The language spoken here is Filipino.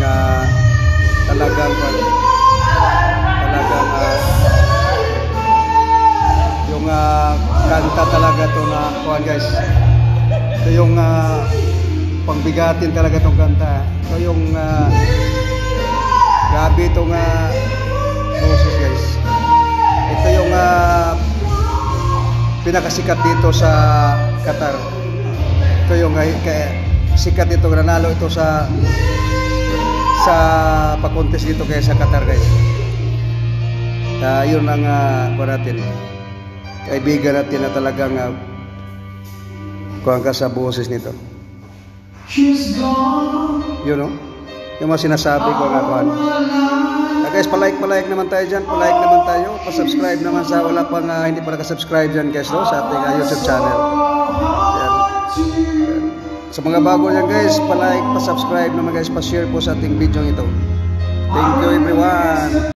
nga talagang yung kanta talaga to na kuan guys. Ito yung pangbigatin talaga tong kanta. Ito yung grabe itong boses guys. Ito yung pinakasikat dito sa Qatar. Ito yung sikat dito, nanalo ito sa pag-contest dito kaya sa Qatar guys. Yun ang natin, kaibigan natin na talagang kuha ka sa boses nito. Yun know? Yung mga sinasabi ko nga kuhan. Guys, palike naman tayo dyan. Palike naman tayo. Pa-subscribe naman sa wala pang hindi pa naka-subscribe dyan guys no? Sa ating YouTube channel. Yan. Sa mga bago yan guys, palike, pa-subscribe naman guys, pa-share po sa ating video ito. Thank you everyone.